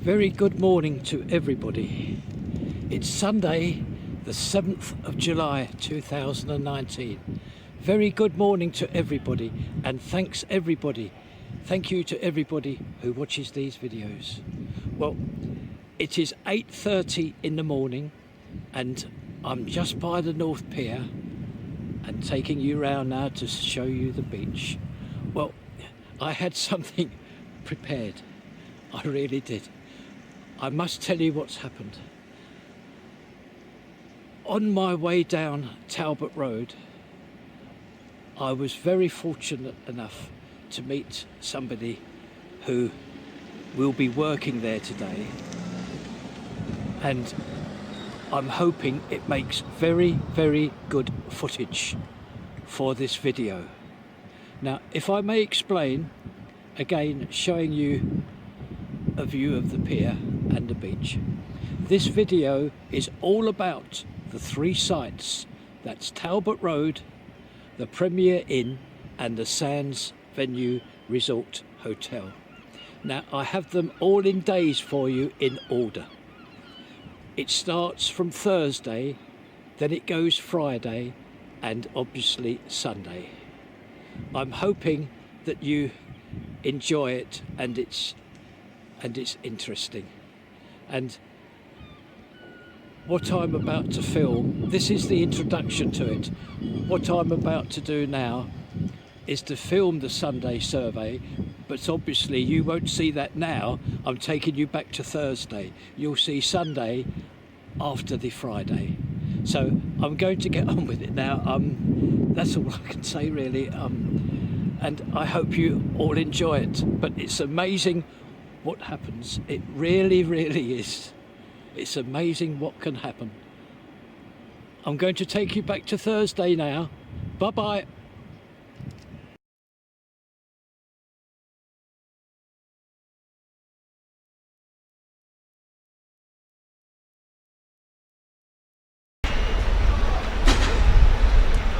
Very good morning to everybody. It's Sunday the 7th of July 2019. Very good morning to everybody, and thank you to everybody who watches these videos. Well, it is 8:30 in the morning and I'm just by the North Pier and taking you round now to show you the beach. Well, I had something prepared, I really did. I must tell you what's happened. On my way down Talbot Road, I was very fortunate enough to meet somebody who will be working there today, and I'm hoping it makes very, very good footage for this video. Now, if I may explain, again showing you a view of the pier and the beach. This video is all about the three sites. That's Talbot Road, the Premier Inn and the Sands Venue Resort Hotel. Now, I have them all in days for you in order. It starts from Thursday, then it goes Friday, and obviously Sunday. I'm hoping that you enjoy it and it's interesting. And what I'm about to film, this is the introduction to it. What I'm about to do now is to film the Sunday survey, but obviously you won't see that now. I'm taking you back to Thursday. You'll see Sunday after the Friday. So I'm going to get on with it now. That's all I can say really. And I hope you all enjoy it. But it's amazing what happens. It really, really is. It's amazing what can happen. I'm going to take you back to Thursday now. Bye-bye.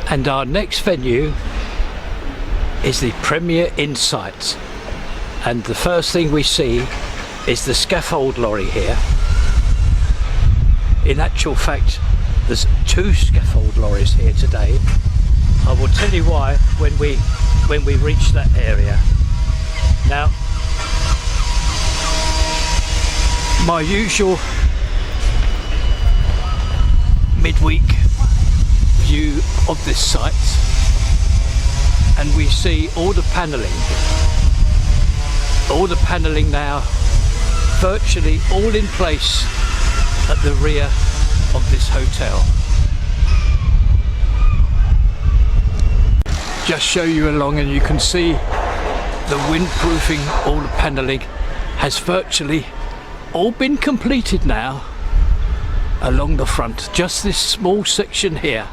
And our next venue is the Premier Inn site. And the first thing we see is the scaffold lorry here. In actual fact, there's two scaffold lorries here today. I will tell you why when we reach that area. Now, my usual midweek view of this site, and we see all the panelling now virtually all in place at the rear of this hotel. Just show you along and you can see the windproofing, all the panelling has virtually all been completed now along the front. Just this small section here.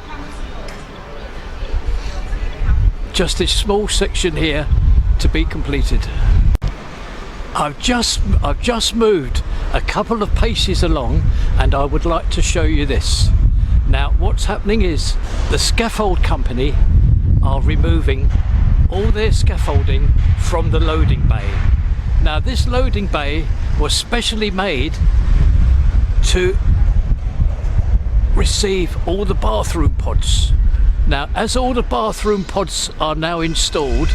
Just this small section here to be completed. I've just moved a couple of paces along and I would like to show you this. Now, what's happening is the scaffold company are removing all their scaffolding from the loading bay. Now, this loading bay was specially made to receive all the bathroom pods. Now, as all the bathroom pods are now installed,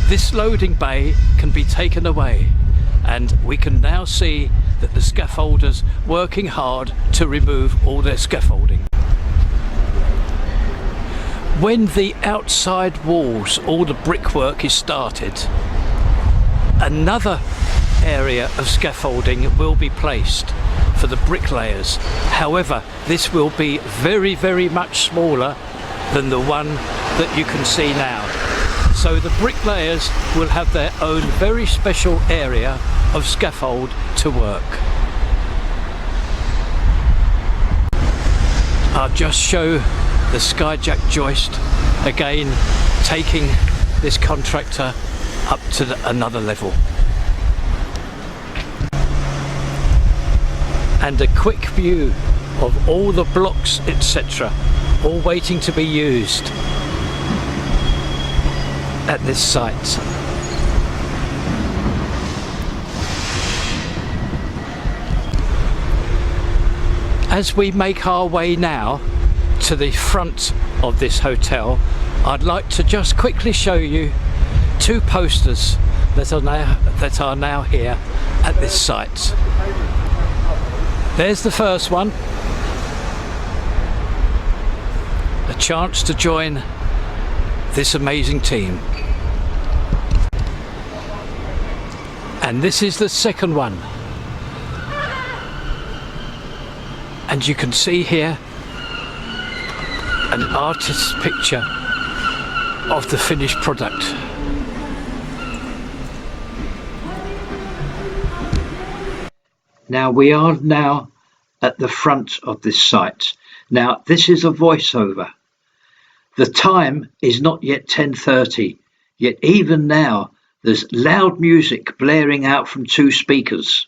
this loading bay can be taken away, and we can now see that the scaffolders working hard to remove all their scaffolding. When the outside walls, all the brickwork is started, another area of scaffolding will be placed for the bricklayers. However, this will be very, very much smaller than the one that you can see now. So the bricklayers will have their own very special area of scaffold to work. I'll just show the skyjack joist again, taking this contractor up to another level. And a quick view of all the blocks, etc., all waiting to be used at this site. As we make our way now to the front of this hotel, I'd like to just quickly show you two posters that are now here at this site. There's the first one, a chance to join this amazing team. And this is the second one. And you can see here an artist's picture of the finished product. Now we are now at the front of this site. Now this is a voiceover. The time is not yet 10:30, yet even now there's loud music blaring out from two speakers.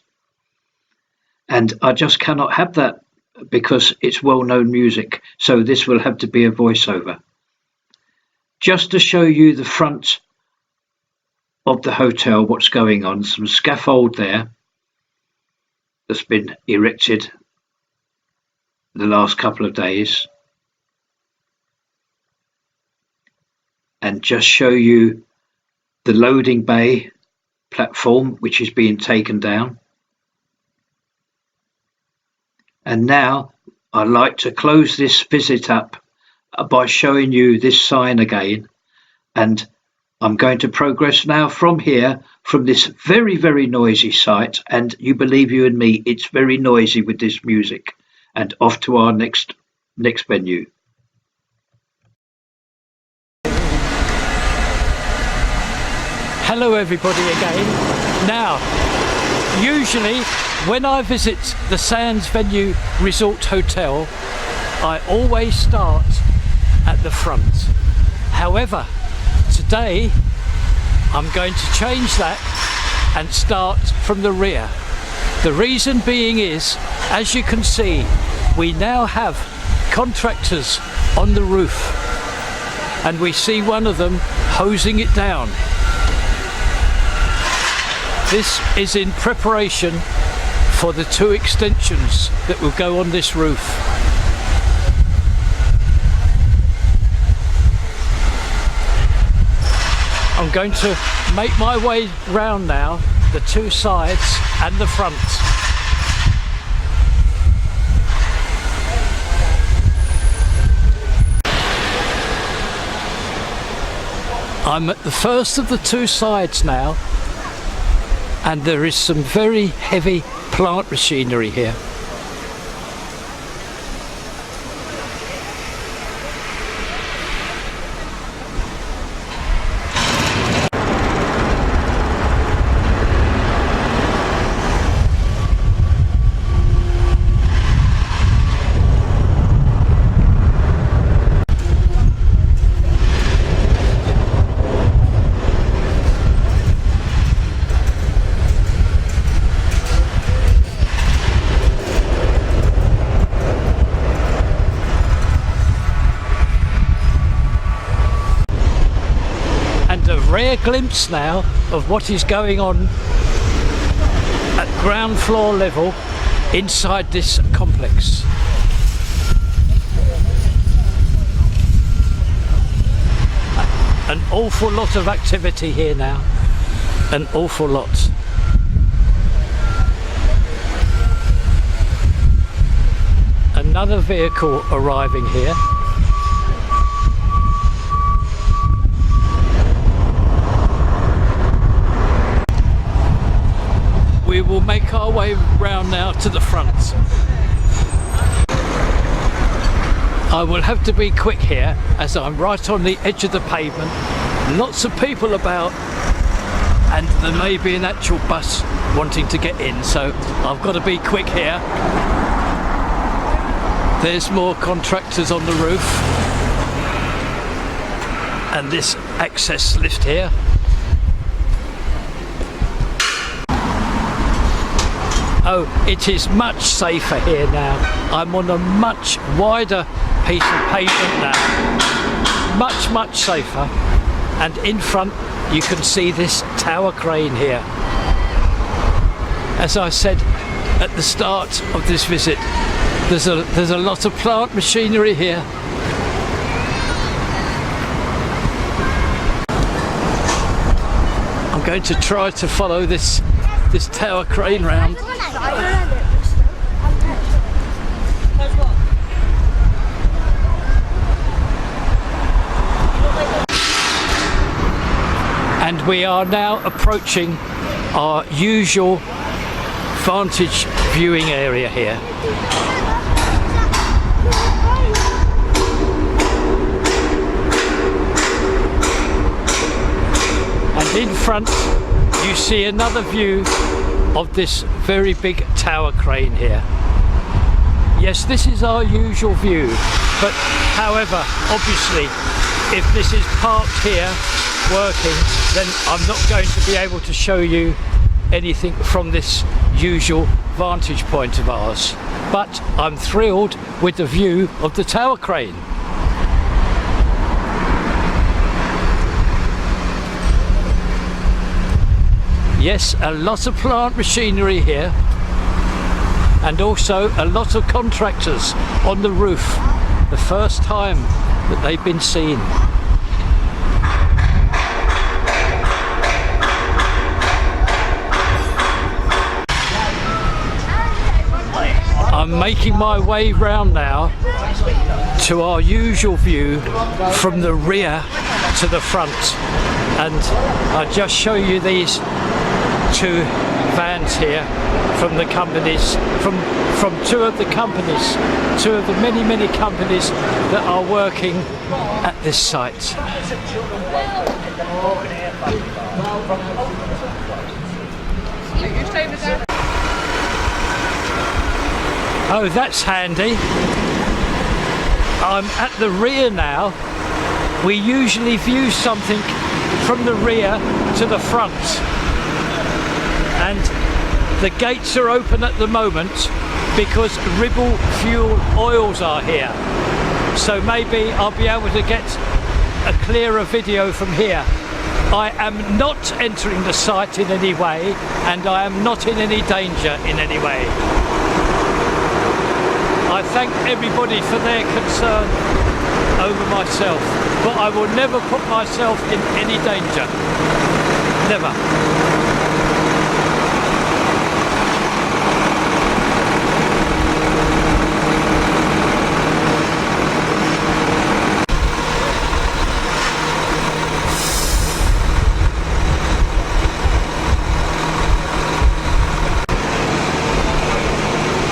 And I just cannot have that because it's well-known music, so this will have to be a voiceover. Just to show you the front of the hotel, what's going on, some scaffold there that's been erected the last couple of days, and just show you the loading bay platform which is being taken down. And now I'd like to close this visit up by showing you this sign again, and I'm going to progress now from here, from this very, very noisy site, and you believe you and me, it's very noisy with this music, and off to our next venue. Hello everybody again. Now, usually when I visit the Sands Venue Resort Hotel, I always start at the front. However, today I'm going to change that and start from the rear. The reason being is, as you can see, we now have contractors on the roof, and we see one of them hosing it down. This is in preparation for the two extensions that will go on this roof. I'm going to make my way round now, the two sides and the front. I'm at the first of the two sides now, and there is some very heavy plant machinery here. Rare glimpse now of what is going on at ground floor level inside this complex. An awful lot of activity here now, an awful lot. Another vehicle arriving here. We will make our way round now to the front. I will have to be quick here as I'm right on the edge of the pavement. Lots of people about, and there may be an actual bus wanting to get in, so I've got to be quick here. There's more contractors on the roof, and this access lift here. Oh, it is much safer here now. I'm on a much wider piece of pavement now. Much safer. And in front you can see this tower crane here. As I said at the start of this visit, there's a lot of plant machinery here. I'm going to try to follow this tower crane round. And we are now approaching our usual vantage viewing area here. And in front you see another view of this very big tower crane here. Yes, this is our usual view, but however, obviously, if this is parked here working, then I'm not going to be able to show you anything from this usual vantage point of ours. But I'm thrilled with the view of the tower crane. Yes, a lot of plant machinery here, and also a lot of contractors on the roof. The first time that they've been seen. I'm making my way round now to our usual view from the rear to the front, and I'll just show you these two vans here from the companies, from two of the many companies that are working at this site. Oh, that's handy. I'm at the rear now. We usually view something from the rear to the front, and the gates are open at the moment because Ribble fuel oils are here, so maybe I'll be able to get a clearer video from here. I am not entering the site in any way, and I am not in any danger in any way. I thank everybody for their concern over myself, but I will never put myself in any danger. Never.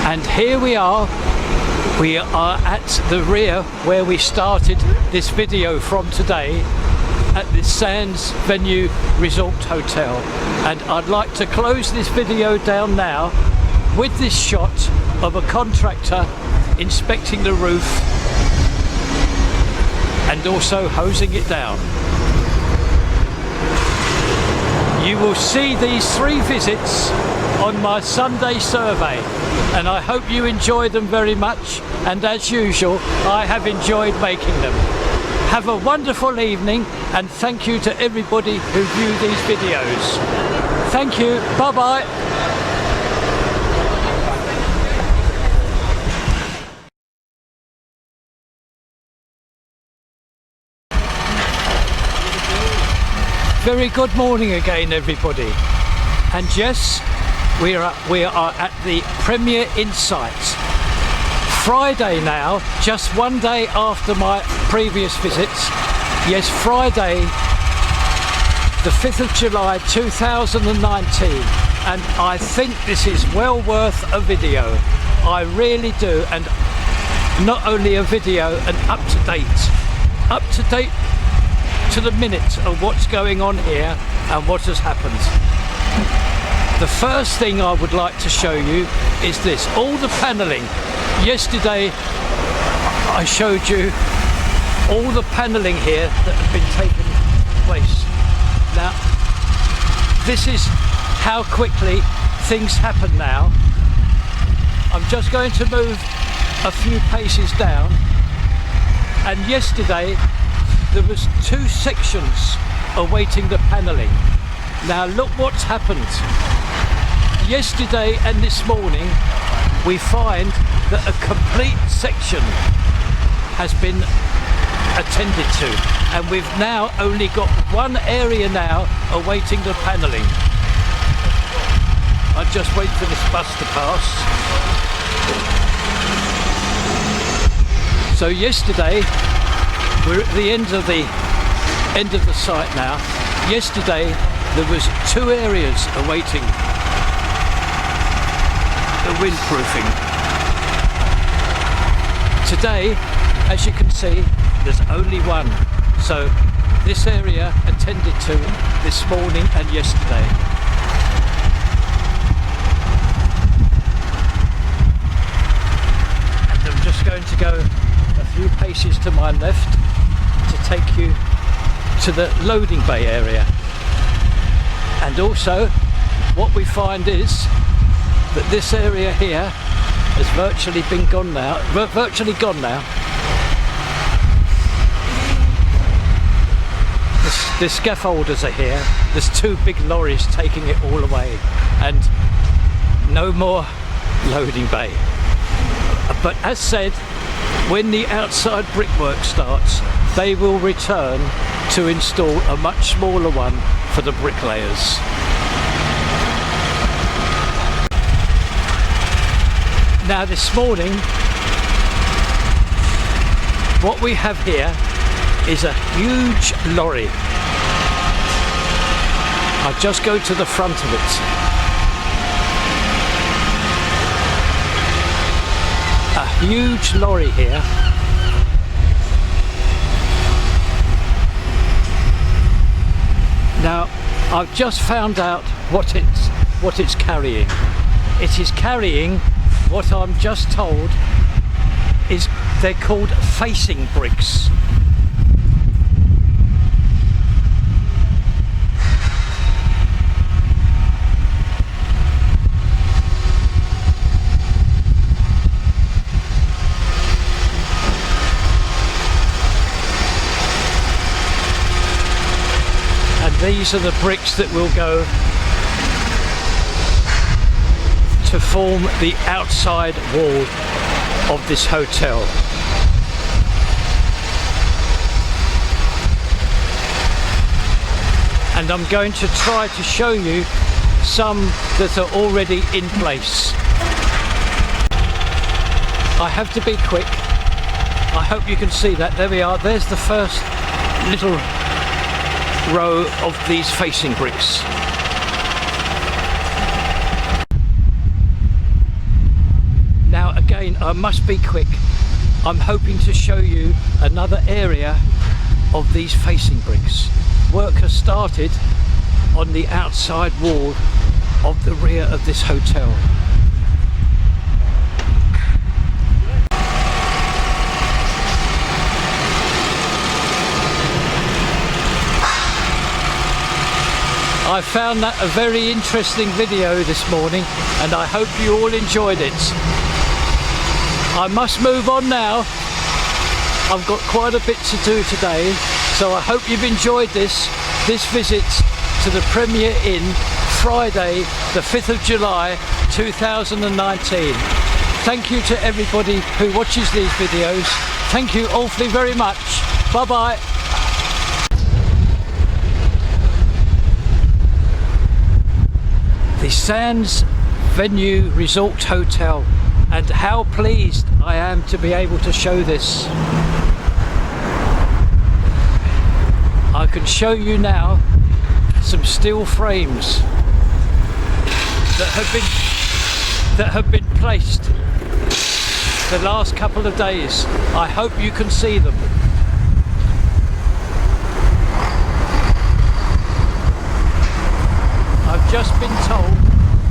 And here we are at the rear where we started this video from today, at the Sands Venue Resort Hotel, and I'd like to close this video down now with this shot of a contractor inspecting the roof and also hosing it down. You will see these 3 visits on my Sunday survey, and I hope you enjoy them very much, and as usual I have enjoyed making them. Have a wonderful evening, and thank you to everybody who view these videos. Thank you, bye bye. Very good morning again, everybody. And yes, we are at the Premier Insight. Friday now, just one day after my previous visits. Yes, Friday, the 5th of July 2019. And I think this is well worth a video. I really do. And not only a video, and up to date to the minute of what's going on here and what has happened. The first thing I would like to show you is this, all the panelling. Yesterday I showed you all the panelling here that have been taken place. Now this is how quickly things happen now. I'm just going to move a few paces down, and yesterday there was 2 sections awaiting the panelling. Now look what's happened. Yesterday and this morning we find that a complete section has been attended to, and we've now only got one area now awaiting the panelling. I'll just wait for this bus to pass. So yesterday, we're at the end of the site now. Yesterday there was 2 areas awaiting the windproofing. Today, as you can see, there's only one. So this area attended to this morning and yesterday. And I'm just going to go a few paces to my left to take you to the loading bay area. And also what we find is that this area here has virtually gone now. The scaffolders are here. There's 2 big lorries taking it all away, and no more loading bay. But as said, when the outside brickwork starts, they will return to install a much smaller one for the bricklayers. Now this morning, what we have here is a huge lorry. I'll just go to the front of it. A huge lorry here. Now, I've just found out what it's carrying. It is carrying what I'm just told is they're called facing bricks. And these are the bricks that will go to form the outside wall of this hotel. And I'm going to try to show you some that are already in place. I have to be quick. I hope you can see that. There we are. There's the first little row of these facing bricks. Now again, I must be quick. I'm hoping to show you another area of these facing bricks. Work has started on the outside wall of the rear of this hotel. I found that a very interesting video this morning, and I hope you all enjoyed it. I must move on now. I've got quite a bit to do today, so I hope you've enjoyed this visit to the Premier Inn, Friday the 5th of July 2019. Thank you to everybody who watches these videos. Thank you awfully very much. Bye bye. The Sands Venue Resort Hotel, and how pleased I am to be able to show this. I can show you now some steel frames that have been placed the last couple of days. I hope you can see them. I've just been told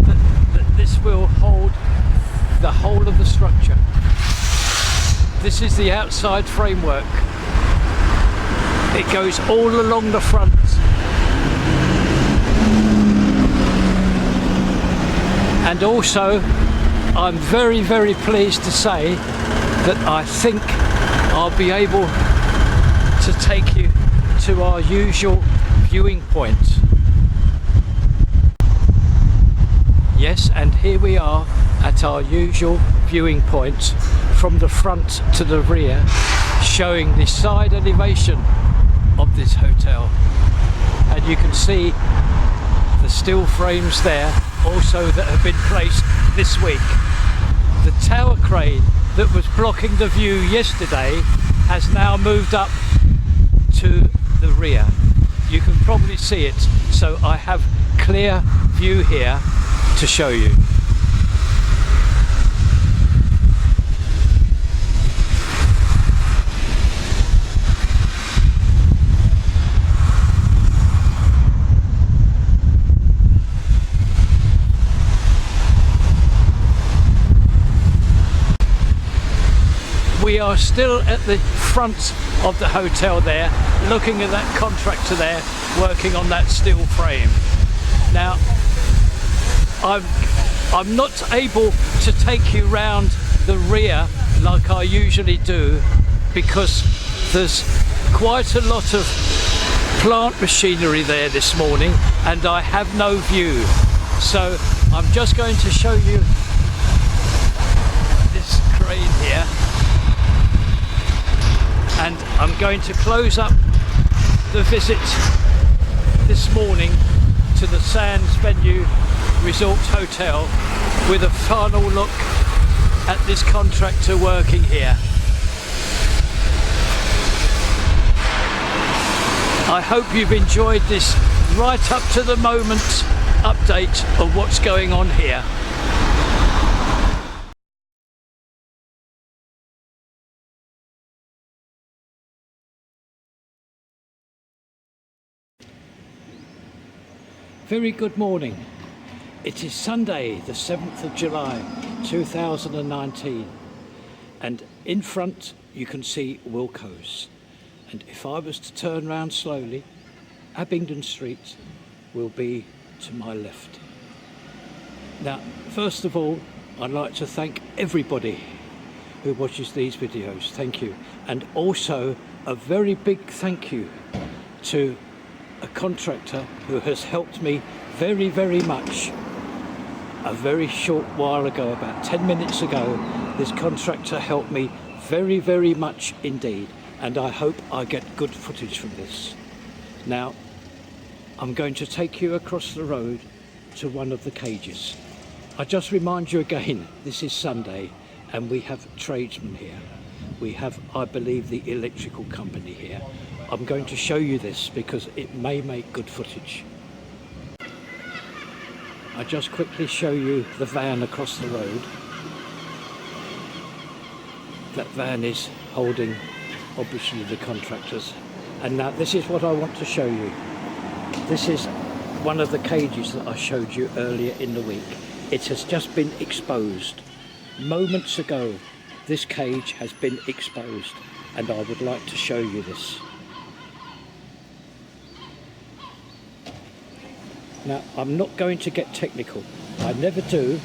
that this will hold the whole of the structure. This is the outside framework. It goes all along the front. And also I'm very, very pleased to say that I think I'll be able to take you to our usual viewing point. Yes, and here we are at our usual viewing point, from the front to the rear, showing the side elevation of this hotel. And you can see the steel frames there also that have been placed this week. The tower crane that was blocking the view yesterday has now moved up to the rear. You can probably see it, so I have clear view here to show you. We are still at the front of the hotel there, looking at that contractor there working on that steel frame. Now, I'm not able to take you round the rear like I usually do, because there's quite a lot of plant machinery there this morning and I have no view. So I'm just going to show you this crane here. And I'm going to close up the visit this morning to the Sands Venue Resort Hotel with a final look at this contractor working here. I hope you've enjoyed this right up to the moment update of what's going on here. Very good morning. It is Sunday the 7th of July 2019, and in front you can see Wilko's, and if I was to turn round slowly, Abingdon Street will be to my left. Now, first of all, I'd like to thank everybody who watches these videos. Thank you. And also a very big thank you to a contractor who has helped me very, very much. A very short while ago, about 10 minutes ago, this contractor helped me very, very much indeed, and I hope I get good footage from this. Now, I'm going to take you across the road to one of the cages. I just remind you again, this is Sunday and we have tradesmen here. We have, I believe, the electrical company here. I'm going to show you this because it may make good footage. I just quickly show you the van across the road. That van is holding, obviously, the contractors. And now this is what I want to show you. This is one of the cages that I showed you earlier in the week. It has just been exposed. Moments ago, this cage has been exposed, and I would like to show you this. Now, I'm not going to get technical. I never do,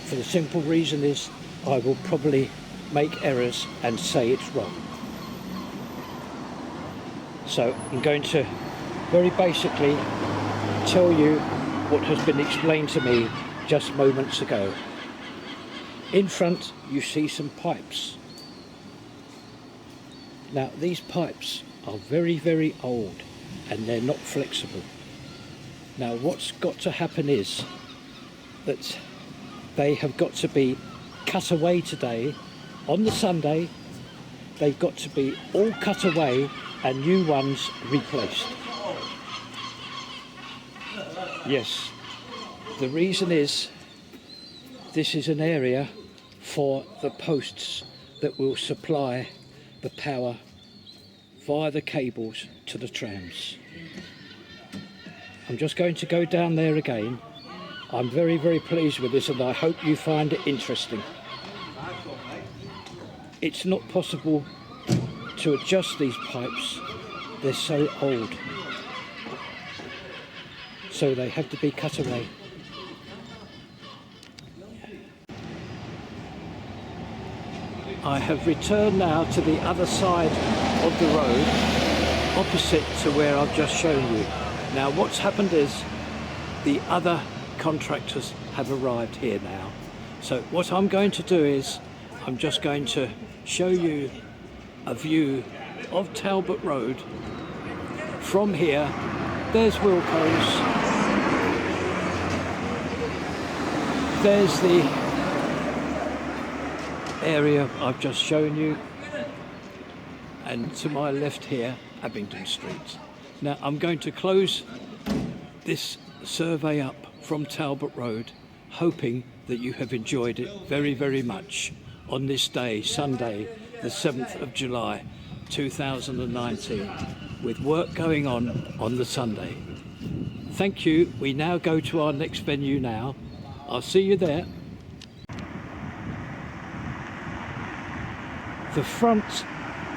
for the simple reason is I will probably make errors and say it's wrong. So I'm going to very basically tell you what has been explained to me just moments ago. In front you see some pipes. Now these pipes are very, very old and they're not flexible. Now what's got to happen is that they have got to be cut away today. On the Sunday they've got to be all cut away and new ones replaced. Yes, the reason is this is an area for the posts that will supply the power via the cables to the trams. I'm just going to go down there again. I'm very, very pleased with this and I hope you find it interesting. It's not possible to adjust these pipes, they're so old. So they have to be cut away. I have returned now to the other side of the road, opposite to where I've just shown you. Now what's happened is the other contractors have arrived here now. So what I'm going to do is I'm just going to show you a view of Talbot Road from here. There's Wilco's, there's the area I've just shown you, and to my left here Abingdon Street. Now I'm going to close this survey up from Talbot Road, hoping that you have enjoyed it very, very much on this day, Sunday, the 7th of July 2019, with work going on the Sunday. Thank you. We now go to our next venue now. I'll see you there. The front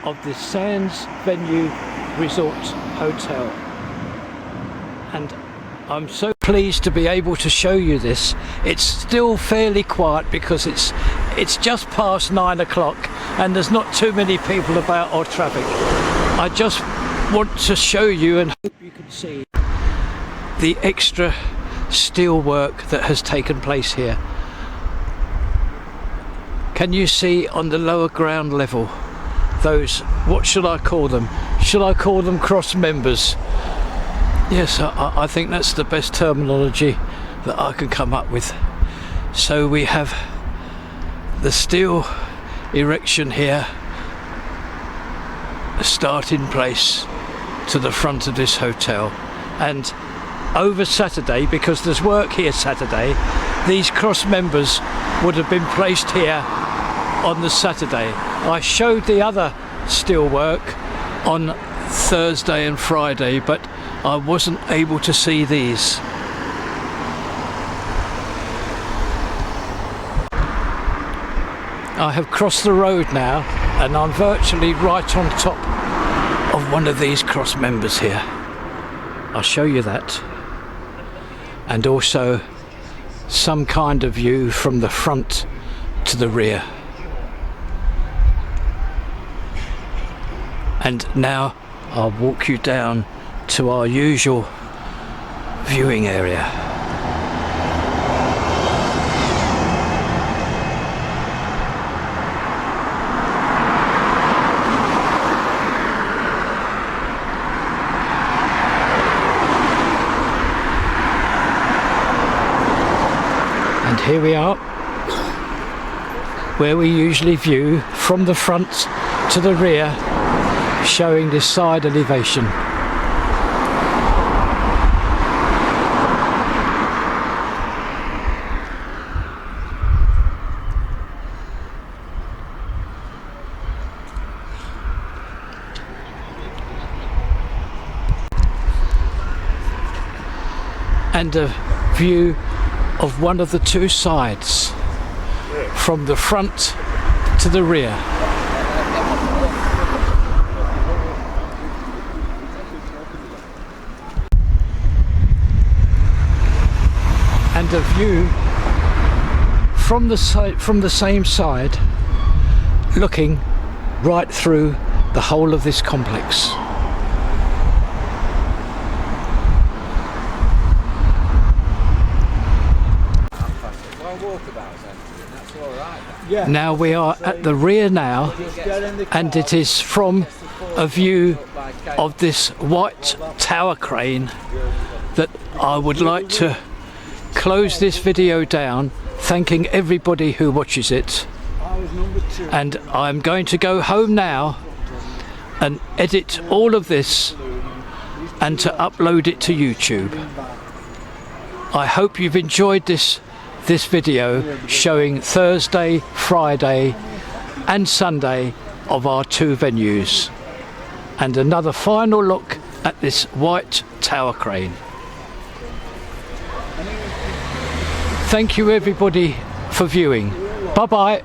of the Sands Venue Resort Hotel, and I'm so pleased to be able to show you this. It's still fairly quiet because it's just past 9 o'clock and there's not too many people about or traffic. I just want to show you and hope you can see the extra steel work that has taken place here. Can you see on the lower ground level those, what should I call them? Should I call them cross members? Yes, I think that's the best terminology that I can come up with. So we have the steel erection here, a starting place to the front of this hotel. And over Saturday, because there's work here Saturday, these cross members would have been placed here on the Saturday. I showed the other steel work on Thursday and Friday, but I wasn't able to see these. I have crossed the road now and I'm virtually right on top of one of these cross members here. I'll show you that, and also some kind of view from the front to the rear. And now I'll walk you down to our usual viewing area. And here we are, where we usually view from the front to the rear, showing this side elevation. And a view of one of the two sides, from the front to the rear. And a view from the same side, looking right through the whole of this complex. Now we are at the rear now, and it is from a view of this white tower crane that I would like to close this video down, thanking everybody who watches it. And I'm going to go home now and edit all of this and to upload it to YouTube. I hope you've enjoyed this video showing Thursday, Friday and Sunday of our two venues, and another final look at this white tower crane. Thank you everybody for viewing. Bye bye.